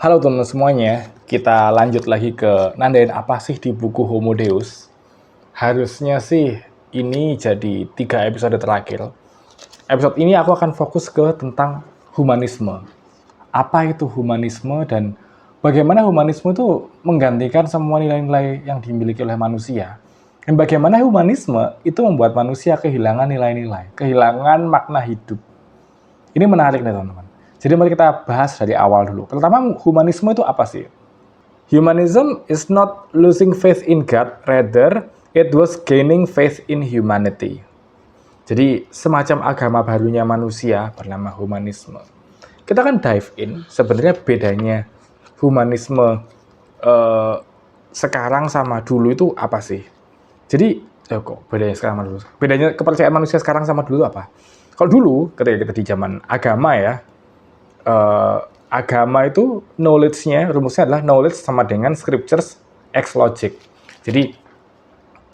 Halo teman-teman semuanya, kita lanjut lagi ke nandain apa sih di buku Homo Deus. Harusnya sih ini jadi 3 episode terakhir. Episode ini aku akan fokus ke tentang humanisme. Apa itu humanisme dan bagaimana humanisme itu menggantikan semua nilai-nilai yang dimiliki oleh manusia. Dan bagaimana humanisme itu membuat manusia kehilangan nilai-nilai, kehilangan makna hidup. Ini menarik nih teman-teman. Jadi mari kita bahas dari awal dulu. Pertama, humanisme itu apa sih? Humanism is not losing faith in God, rather it was gaining faith in humanity. Jadi semacam agama barunya manusia bernama humanisme. Kita kan dive in, sebenarnya bedanya humanisme sekarang sama dulu itu apa sih? Jadi, kok bedanya sekarang sama dulu? Bedanya kepercayaan manusia sekarang sama dulu apa? Kalau dulu, ketika kita di zaman agama ya, agama itu knowledge-nya, rumusnya adalah knowledge sama dengan scriptures x logic. Jadi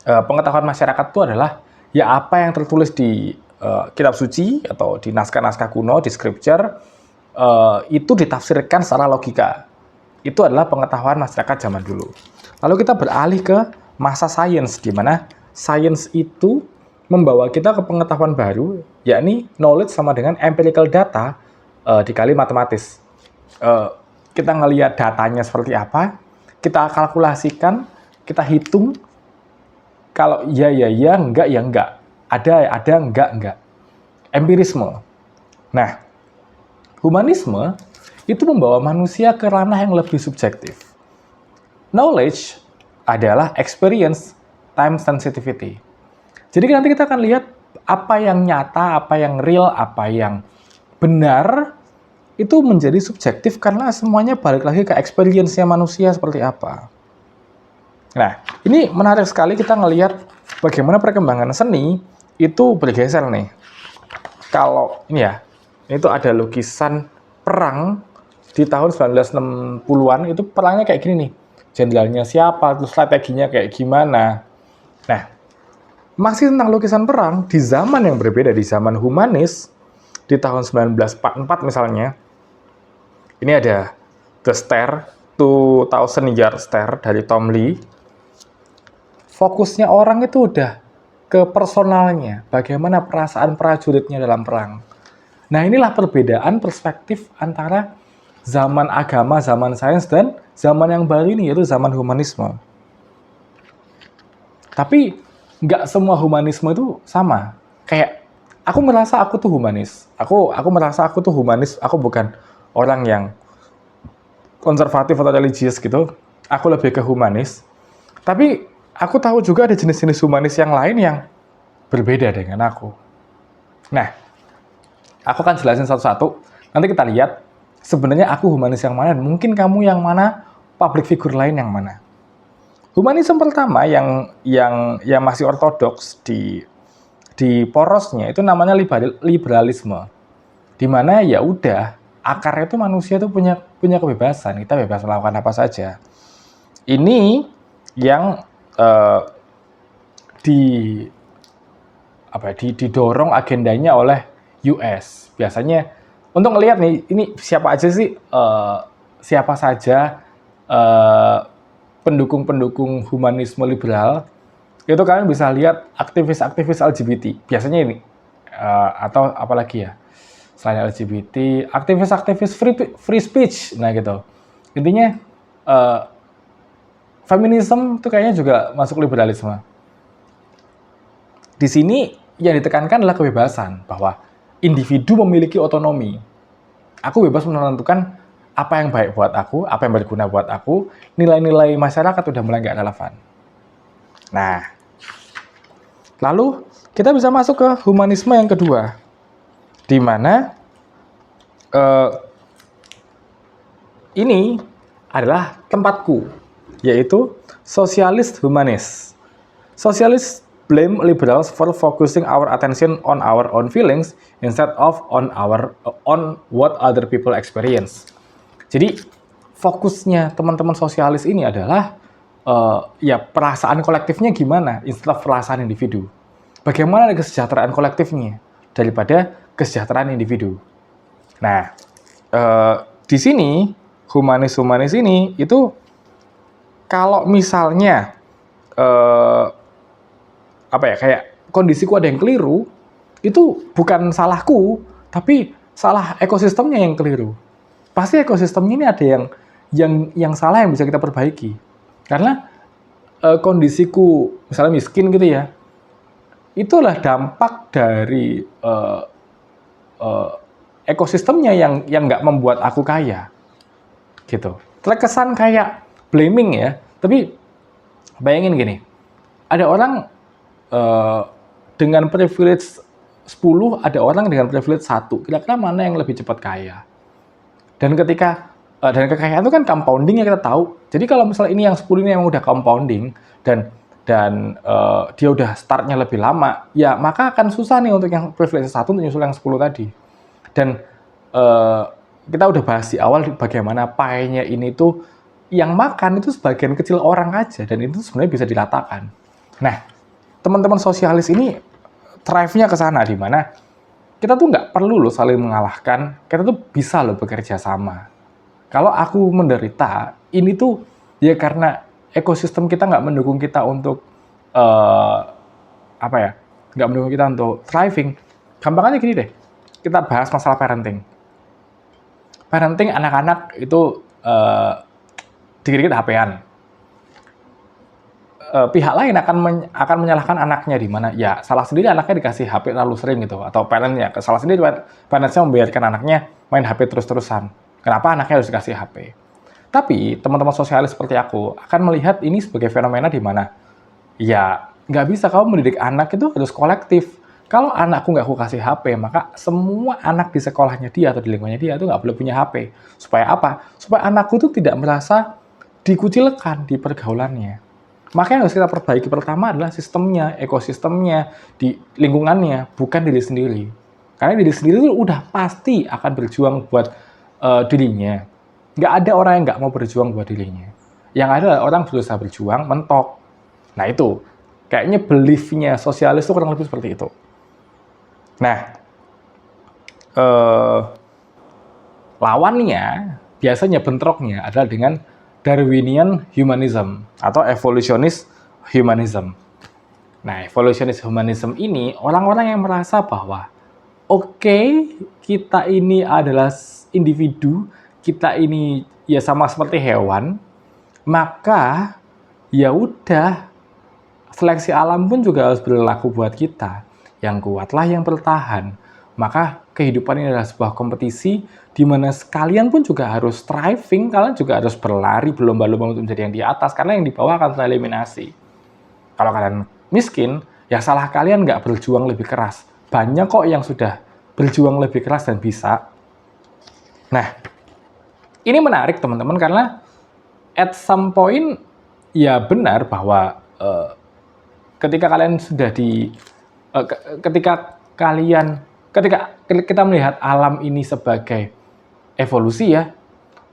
pengetahuan masyarakat itu adalah ya apa yang tertulis di kitab suci atau di naskah-naskah kuno, di scripture, itu ditafsirkan secara logika. Itu adalah pengetahuan masyarakat zaman dulu. Lalu kita beralih ke masa sains, di mana sains itu membawa kita ke pengetahuan baru, yakni knowledge sama dengan empirical data dikali matematis. Kita ngelihat datanya seperti apa, kita kalkulasikan, kita hitung, kalau ya, enggak, ya enggak. Ada, enggak. Empirisme. Nah, humanisme itu membawa manusia ke ranah yang lebih subjektif. Knowledge adalah experience, time sensitivity. Jadi nanti kita akan lihat apa yang nyata, apa yang real, apa yang benar, itu menjadi subjektif karena semuanya balik lagi ke experience-nya manusia seperti apa. Nah, ini menarik sekali kita ngelihat bagaimana perkembangan seni itu bergeser nih. Kalau ini ya, itu ada lukisan perang di tahun 1960-an, itu perangnya kayak gini nih. Jenderalnya siapa, terus strateginya kayak gimana. Nah, masih tentang lukisan perang di zaman yang berbeda, di zaman humanis, di tahun 1944 misalnya, ini ada The Stare, 2000 Yard Stare dari Tom Lee. Fokusnya orang itu udah ke personalnya, bagaimana perasaan prajuritnya dalam perang. Nah, inilah perbedaan perspektif antara zaman agama, zaman sains, dan zaman yang baru ini, yaitu zaman humanisme. Tapi nggak semua humanisme itu sama. Kayak aku merasa aku tuh humanis. Aku merasa aku tuh humanis. Aku bukan orang yang konservatif atau religius gitu. Aku lebih ke humanis. Tapi aku tahu juga ada jenis-jenis humanis yang lain yang berbeda dengan aku. Nah, aku akan jelasin satu-satu. Nanti kita lihat sebenarnya aku humanis yang mana, dan mungkin kamu yang mana, public figure lain yang mana. Humanisme pertama yang masih ortodoks di porosnya itu namanya liberalisme. Di mana ya udah akarnya itu manusia itu punya kebebasan, kita bebas melakukan apa saja. Ini yang didorong agendanya oleh US. Biasanya untuk ngelihat nih, ini siapa aja sih, siapa saja pendukung-pendukung humanisme liberal, itu kalian bisa lihat aktivis-aktivis LGBT. Biasanya ini, atau apalagi ya, selain LGBT, aktivis-aktivis free speech, nah gitu. Intinya, feminisme itu kayaknya juga masuk liberalisme. Di sini yang ditekankan adalah kebebasan, bahwa individu memiliki otonomi. Aku bebas menentukan apa yang baik buat aku, apa yang berguna buat aku. Nilai-nilai masyarakat udah mulai nggak relevan. Nah, lalu kita bisa masuk ke humanisme yang kedua, di mana ini adalah tempatku, yaitu sosialis humanis. Sosialis blame liberals for focusing our attention on our own feelings instead of on what other people experience. Jadi fokusnya teman-teman sosialis ini adalah ya perasaan kolektifnya gimana instead of perasaan individu. Bagaimana kesejahteraan kolektifnya daripada kesejahteraan individu. Nah, di sini humanis ini itu kalau misalnya kayak kondisiku ada yang keliru, itu bukan salahku, tapi salah ekosistemnya yang keliru. Pasti ekosistemnya ini ada yang salah yang bisa kita perbaiki. Karena kondisiku misalnya miskin gitu ya, itulah dampak dari ekosistemnya yang nggak membuat aku kaya, gitu. Terkesan kayak blaming ya, tapi bayangin gini, ada orang dengan privilege 10, ada orang dengan privilege 1. Kira-kira mana yang lebih cepat kaya? Dan dan kekayaan itu kan compounding yang kita tahu. Jadi kalau misalnya ini yang 10 ini yang udah compounding dan dia udah startnya lebih lama, ya maka akan susah nih untuk yang privilege 1 untuk nyusul yang 10 tadi. Dan kita udah bahas di awal bagaimana pie-nya ini tuh yang makan itu sebagian kecil orang aja, dan itu sebenarnya bisa diratakan. Nah, teman-teman sosialis ini thrive-nya ke sana, di mana kita tuh nggak perlu loh saling mengalahkan, kita tuh bisa loh bekerja sama. Kalau aku menderita, ini tuh ya karena ekosistem kita nggak mendukung kita untuk nggak mendukung kita untuk thriving. Gampang aja gini deh, kita bahas masalah parenting. Parenting anak-anak itu dikit-dikit HP-an. Pihak lain akan menyalahkan anaknya, di mana ya salah sendiri anaknya dikasih HP terlalu sering gitu, atau parentnya salah sendiri, parentsnya membiarkan anaknya main HP terus-terusan. Kenapa anaknya harus dikasih HP? Tapi teman-teman sosialis seperti aku akan melihat ini sebagai fenomena di mana ya nggak bisa kamu mendidik anak itu harus kolektif. Kalau anakku nggak aku kasih HP, maka semua anak di sekolahnya dia atau di lingkungannya dia itu nggak boleh punya HP. Supaya apa? Supaya anakku itu tidak merasa dikucilkan di pergaulannya. Makanya yang harus kita perbaiki pertama adalah sistemnya, ekosistemnya, di lingkungannya, bukan diri sendiri. Karena diri sendiri itu udah pasti akan berjuang buat dirinya. Nggak ada orang yang nggak mau berjuang buat dirinya. Yang ada adalah orang berusaha berjuang, mentok. Nah itu, kayaknya belief-nya sosialis itu kurang lebih seperti itu. Nah, lawannya, biasanya bentroknya adalah dengan Darwinian humanism atau evolutionist humanism. Nah, evolutionist humanism ini orang-orang yang merasa bahwa oke, kita ini adalah individu, kita ini ya sama seperti hewan, maka ya udah, seleksi alam pun juga harus berlaku buat kita. Yang kuatlah yang bertahan. Maka kehidupan ini adalah sebuah kompetisi di mana kalian pun juga harus striving, kalian juga harus berlari berlomba-lomba untuk menjadi yang di atas, karena yang di bawah akan tereliminasi. Kalau kalian miskin, ya salah kalian nggak berjuang lebih keras. Banyak kok yang sudah berjuang lebih keras dan bisa. Nah, ini menarik teman-teman, karena at some point ya benar bahwa ketika kalian sudah ketika kita melihat alam ini sebagai evolusi ya,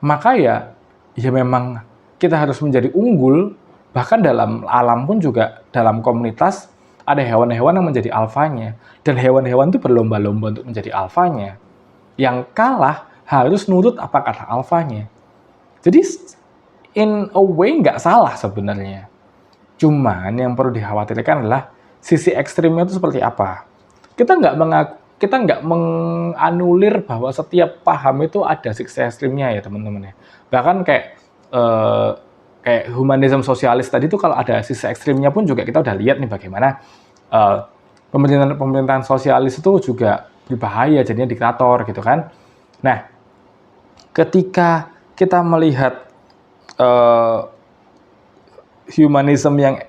maka ya memang kita harus menjadi unggul. Bahkan dalam alam pun juga, dalam komunitas ada hewan-hewan yang menjadi alfanya, dan hewan-hewan itu berlomba-lomba untuk menjadi alfanya. Yang kalah harus nurut apa kata alfanya. Jadi in a way nggak salah sebenarnya. Cuman yang perlu dikhawatirkan adalah sisi ekstrimnya itu seperti apa. Kita nggak menganulir bahwa setiap paham itu ada sisi ekstrimnya ya teman-teman ya. Bahkan kayak humanisme sosialis tadi itu kalau ada sisi ekstrimnya pun juga kita udah lihat nih bagaimana pemerintahan sosialis itu juga berbahaya, jadinya diktator gitu kan. Nah, ketika kita melihat humanisme yang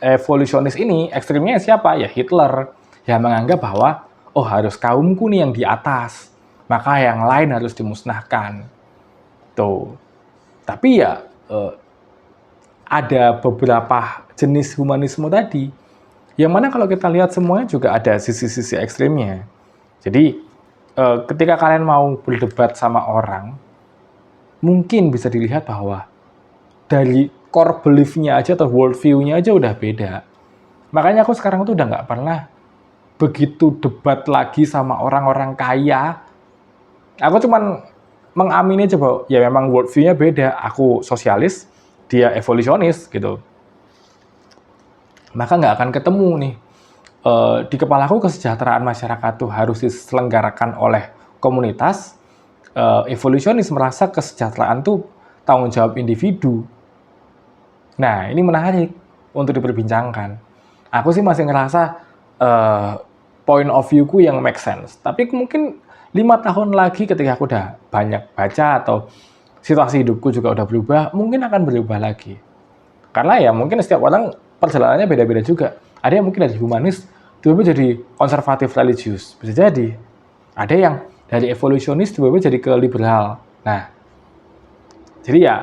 evolusionis ini, ekstrimnya siapa? Ya Hitler, yang menganggap bahwa harus kaumku nih yang di atas, maka yang lain harus dimusnahkan. Tuh. Tapi ya ada beberapa jenis humanisme tadi, yang mana kalau kita lihat semuanya juga ada sisi-sisi ekstrimnya. Jadi ketika kalian mau berdebat sama orang, mungkin bisa dilihat bahwa dari core belief-nya aja atau world view-nya aja udah beda. Makanya aku sekarang tuh udah nggak pernah begitu debat lagi sama orang-orang kaya. Aku cuman mengamini aja bahwa ya memang worldview-nya beda, aku sosialis, dia evolusionis gitu. Maka nggak akan ketemu nih. Di kepalaku kesejahteraan masyarakat tuh harus diselenggarakan oleh komunitas. Evolusionis merasa kesejahteraan tuh tanggung jawab individu. Nah, ini menarik untuk diperbincangkan. Aku sih masih ngerasa point of view-ku yang make sense. Tapi mungkin 5 tahun lagi ketika aku udah banyak baca atau situasi hidupku juga udah berubah, mungkin akan berubah lagi. Karena ya mungkin setiap orang perjalanannya beda-beda juga. Ada yang mungkin dari humanis, tiba-tiba jadi konservatif religius. Bisa jadi. Ada yang dari evolusionis, tiba-tiba jadi ke liberal. Nah, jadi ya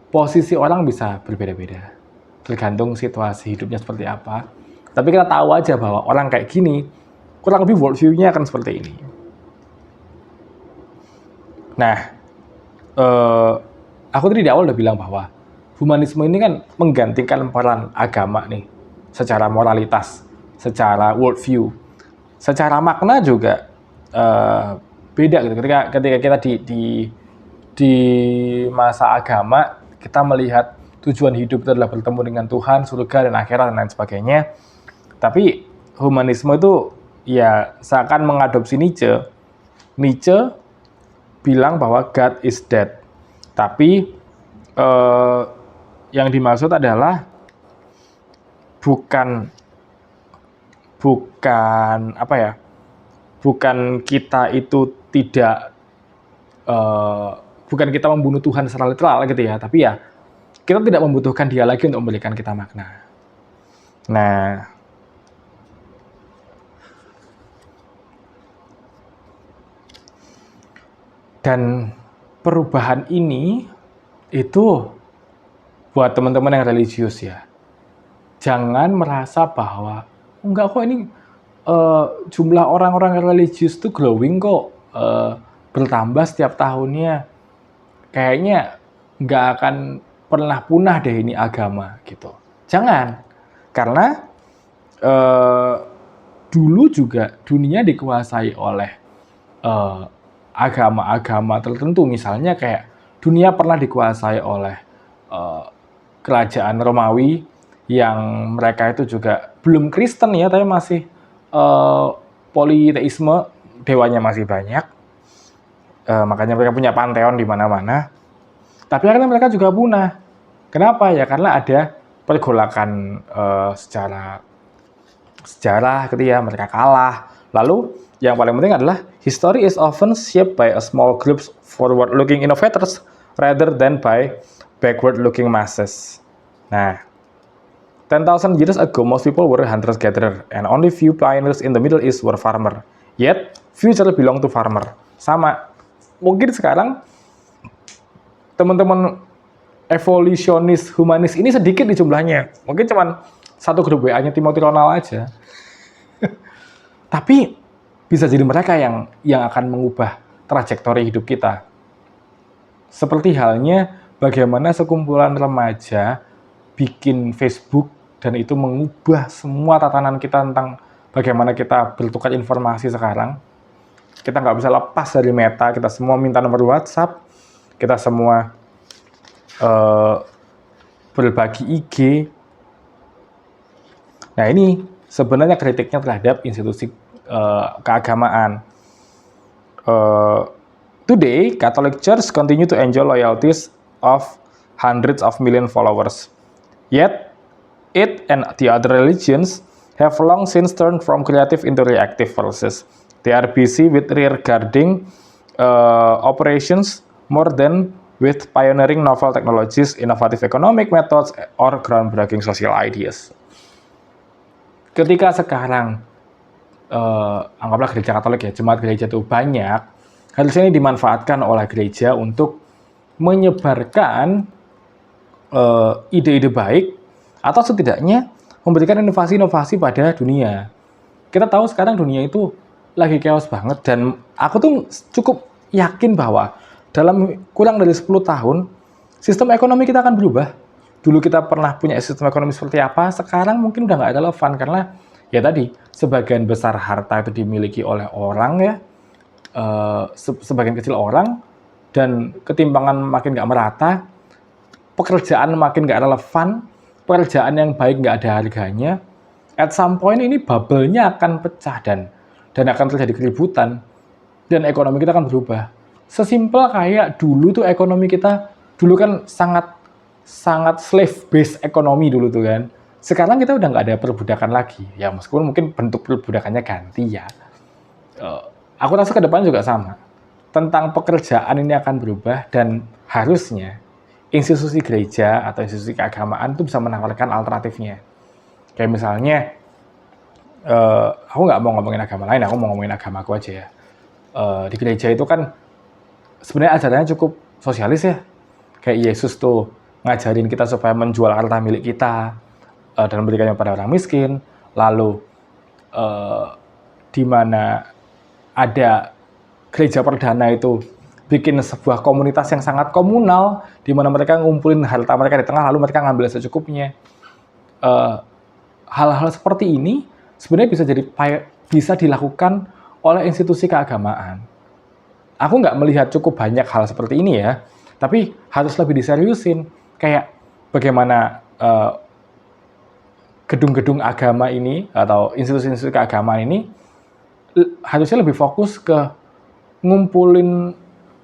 posisi orang bisa berbeda-beda. Tergantung situasi hidupnya seperti apa. Tapi kita tahu aja bahwa orang kayak gini, kurang lebih worldview-nya akan seperti ini. Nah, aku tadi di awal udah bilang bahwa humanisme ini kan menggantikan peran agama nih, secara moralitas, secara worldview, secara makna juga beda gitu. Ketika kita di masa agama, kita melihat tujuan hidup itu adalah bertemu dengan Tuhan, surga dan akhirat dan lain sebagainya. Tapi humanisme itu ya seakan mengadopsi Nietzsche. Nietzsche bilang bahwa God is dead. Tapi yang dimaksud adalah bukan apa ya? Bukan kita itu tidak bukan kita membunuh Tuhan secara literal gitu ya, tapi ya kita tidak membutuhkan dia lagi untuk memberikan kita makna. Nah, dan perubahan ini itu buat teman-teman yang religius ya. Jangan merasa bahwa enggak kok ini jumlah orang-orang yang religius itu growing kok, bertambah setiap tahunnya. Kayaknya nggak akan pernah punah deh ini agama gitu. Jangan, karena dulu juga dunia dikuasai oleh agama-agama tertentu. Misalnya kayak dunia pernah dikuasai oleh kerajaan Romawi yang mereka itu juga belum Kristen ya, tapi masih politeisme, dewanya masih banyak. Makanya mereka punya panteon di mana-mana. Tapi akhirnya mereka juga punah. Kenapa? Ya karena ada pergolakan secara sejarah gitu ya, mereka kalah. Lalu yang paling penting adalah history is often shaped by a small groups forward-looking innovators rather than by backward-looking masses. Nah, 10,000 years ago, most people were hunters-gatherers, and only few pioneers in the Middle East were farmer. Yet, future belong to farmer. Sama, mungkin sekarang teman-teman evolusionis, humanis ini sedikit di jumlahnya. Mungkin cuma satu grup WA-nya Timothy Ronald aja. Tapi bisa jadi mereka yang akan mengubah trajektori hidup kita. Seperti halnya bagaimana sekumpulan remaja bikin Facebook dan itu mengubah semua tatanan kita tentang bagaimana kita bertukar informasi sekarang. Kita nggak bisa lepas dari Meta, kita semua minta nomor WhatsApp, kita semua berbagi IG. Nah ini sebenarnya kritiknya terhadap institusi keagamaan. Today, Catholic Church continue to enjoy loyalties of hundreds of million followers. Yet, it and the other religions have long since turned from creative into reactive forces. They are busy with rear-guarding operations more than with pioneering novel technologies, innovative economic methods, or groundbreaking social ideas. Ketika sekarang, anggaplah gereja Katolik ya, jemaat gereja itu banyak, harusnya ini dimanfaatkan oleh gereja untuk menyebarkan ide-ide baik, atau setidaknya memberikan inovasi-inovasi pada dunia. Kita tahu sekarang dunia itu lagi chaos banget, dan aku tuh cukup yakin bahwa dalam kurang dari 10 tahun, sistem ekonomi kita akan berubah. Dulu kita pernah punya sistem ekonomi seperti apa, sekarang mungkin udah nggak relevan, karena ya tadi, sebagian besar harta itu dimiliki oleh orang ya, sebagian kecil orang, dan ketimpangan makin nggak merata, pekerjaan makin nggak relevan, pekerjaan yang baik nggak ada harganya, at some point ini bubble-nya akan pecah dan akan terjadi keributan dan ekonomi kita akan berubah. Sesimpel kayak dulu tuh ekonomi kita dulu kan sangat slave based ekonomi dulu tuh kan. Sekarang kita udah nggak ada perbudakan lagi. Ya meskipun mungkin bentuk perbudakannya ganti ya. Aku rasa ke depan juga sama. Tentang pekerjaan ini akan berubah dan harusnya institusi gereja atau institusi keagamaan itu bisa menawarkan alternatifnya. Kayak misalnya, aku nggak mau ngomongin agama lain, aku mau ngomongin agama aku aja ya. Di gereja itu kan sebenarnya ajarannya cukup sosialis ya. Kayak Yesus tuh ngajarin kita supaya menjual harta milik kita dan memberikannya pada orang miskin. Lalu di mana ada gereja perdana itu bikin sebuah komunitas yang sangat komunal, di mana mereka ngumpulin harta mereka di tengah, lalu mereka ngambil secukupnya. Hal-hal seperti ini sebenarnya bisa dilakukan oleh institusi keagamaan. Aku nggak melihat cukup banyak hal seperti ini ya, tapi harus lebih diseriusin. Kayak bagaimana gedung-gedung agama ini atau institusi-institusi keagamaan ini harusnya lebih fokus ke ngumpulin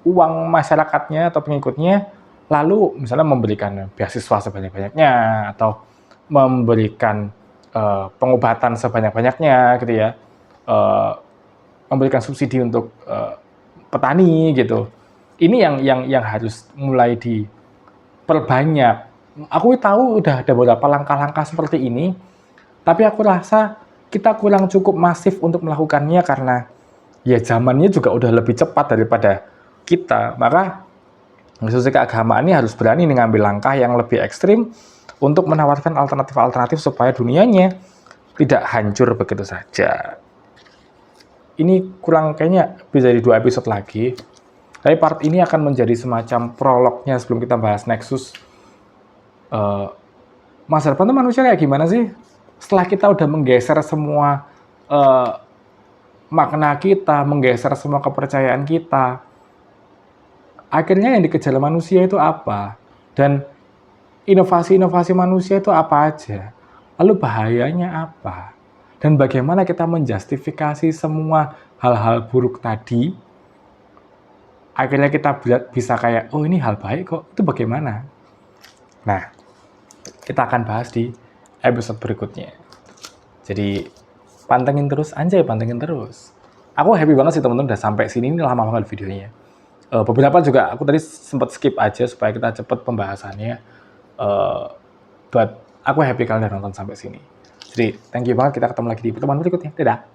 uang masyarakatnya atau pengikutnya, lalu misalnya memberikan beasiswa sebanyak-banyaknya atau memberikan pengobatan sebanyak-banyaknya gitu ya, memberikan subsidi untuk petani gitu. Ini yang harus mulai diperbanyak. Aku tahu udah ada beberapa langkah-langkah seperti ini, tapi aku rasa kita kurang cukup masif untuk melakukannya karena ya zamannya juga udah lebih cepat daripada kita. Maka institusi keagamaan ini harus berani mengambil langkah yang lebih ekstrim untuk menawarkan alternatif-alternatif supaya dunianya tidak hancur begitu saja. Ini kurang kayaknya bisa jadi 2 episode lagi. Tapi part ini akan menjadi semacam prolognya sebelum kita bahas Nexus. Masa depan tuh manusia kayak gimana sih? Setelah kita udah menggeser semua makna kita, menggeser semua kepercayaan kita, akhirnya yang dikejar manusia itu apa? Dan inovasi-inovasi manusia itu apa aja? Lalu bahayanya apa? Dan bagaimana kita menjustifikasi semua hal-hal buruk tadi? Akhirnya kita bisa kayak, oh ini hal baik kok, itu bagaimana? Nah, kita akan bahas di episode berikutnya. Jadi, pantengin terus, pantengin terus. Aku happy banget sih teman-teman udah sampai sini, ini lama banget videonya. Beberapa juga aku tadi sempat skip aja supaya kita cepet pembahasannya. But aku happy kalian udah nonton sampai sini. Jadi, thank you banget, kita ketemu lagi di pertemuan berikutnya. Dadah!